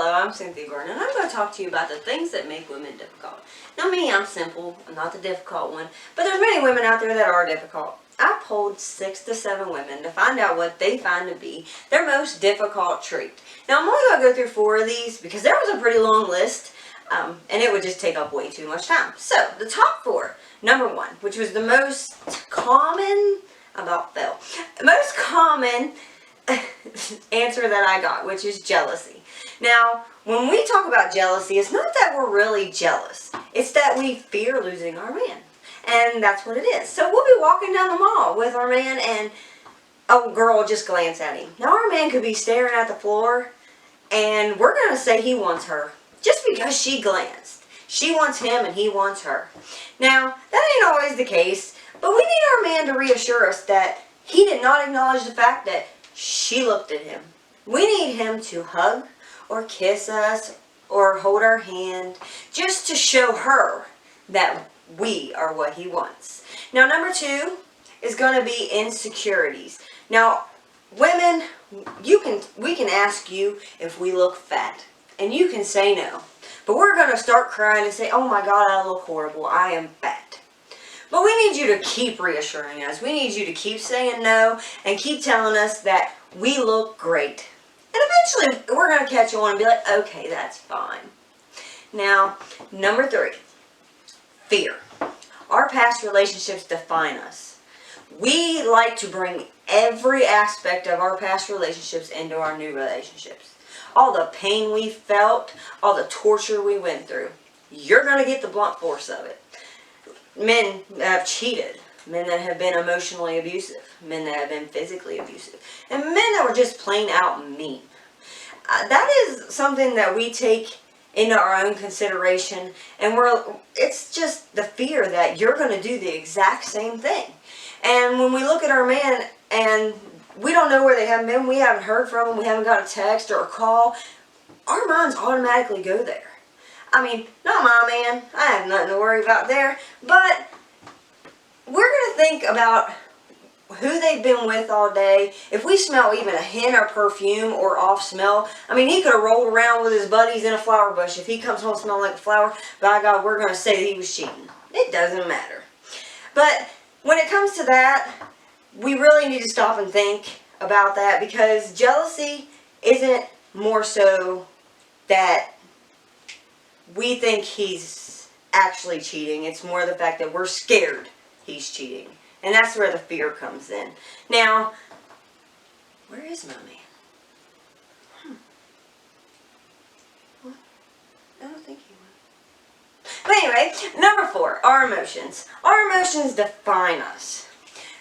Hello, I'm Cynthia Gordon, and I'm going to talk to you about the things that make women difficult. Now me, I'm simple. I'm not the difficult one, but there's many women out there that are difficult. I polled 6 to 7 women to find out what they find to be their most difficult trait. Now I'm only going to go through 4 of these because there was a pretty long list, and it would just take up way too much time. So, the top 4. Number 1, which was the most common, most common answer that I got, which is jealousy. Now, when we talk about jealousy, it's not that we're really jealous. It's that we fear losing our man. And that's what it is. So we'll be walking down the mall with our man and a girl will just glance at him. Now our man could be staring at the floor and we're going to say he wants her just because she glanced. She wants him and he wants her. Now, that ain't always the case, but we need our man to reassure us that he did not acknowledge the fact that she looked at him. We need him to hug or kiss us or hold our hand just to show her that we are what he wants. Now, number 2 is going to be insecurities. Now, women, we can ask you if we look fat, and you can say no. But we're going to start crying and say, oh my God, I look horrible. I am fat. But we need you to keep reassuring us. We need you to keep saying no and keep telling us that we look great. And eventually we're going to catch on and be like, okay, that's fine. Now, number 3, fear. Our past relationships define us. We like to bring every aspect of our past relationships into our new relationships. All the pain we felt, all the torture we went through. You're going to get the blunt force of it. Men that have cheated, men that have been emotionally abusive, men that have been physically abusive, and men that were just plain out mean. That is something that we take into our own consideration, and it's just the fear that you're going to do the exact same thing. And when we look at our man and we don't know where they have been, we haven't heard from them, we haven't got a text or a call, our minds automatically go there. I mean, not my man, I have nothing to worry about there, but we're going to think about who they've been with all day. If we smell even a hint of perfume or off smell, I mean, he could have rolled around with his buddies in a flower bush. If he comes home smelling like a flower, by God, we're going to say that he was cheating. It doesn't matter. But when it comes to that, we really need to stop and think about that, because jealousy isn't more so that we think he's actually cheating. It's more the fact that we're scared he's cheating. And that's where the fear comes in. Now, where is my man? What? I don't think he would. But anyway, number 4, our emotions. Our emotions define us.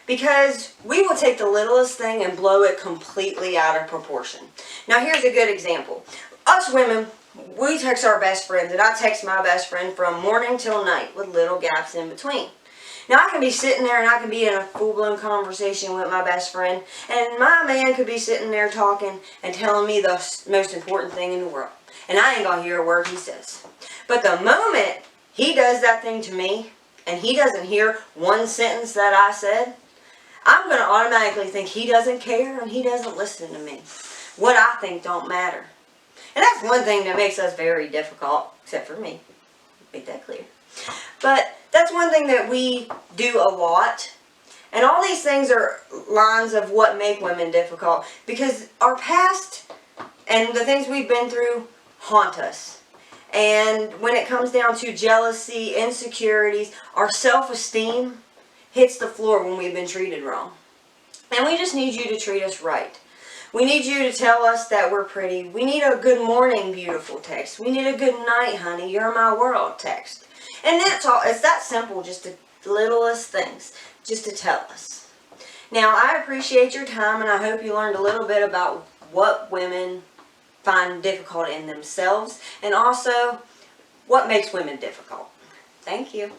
Because we will take the littlest thing and blow it completely out of proportion. Now here's a good example. Us women, we text our best friends, and I text my best friend from morning till night with little gaps in between. Now I can be sitting there and I can be in a full-blown conversation with my best friend, and my man could be sitting there talking and telling me the most important thing in the world. And I ain't gonna hear a word he says. But the moment he does that thing to me, and he doesn't hear one sentence that I said, I'm going to automatically think he doesn't care and he doesn't listen to me. What I think don't matter. And that's one thing that makes us very difficult, except for me. Make that clear. But that's one thing that we do a lot. And all these things are lines of what make women difficult, because our past and the things we've been through haunt us. And when it comes down to jealousy, insecurities, our self-esteem hits the floor when we've been treated wrong. And we just need you to treat us right. We need you to tell us that we're pretty. We need a good morning, beautiful text. We need a good night, honey, you're my world text. And that's all. It's that simple, just the littlest things, just to tell us. Now, I appreciate your time, and I hope you learned a little bit about what women find difficult in themselves, and also what makes women difficult. Thank you.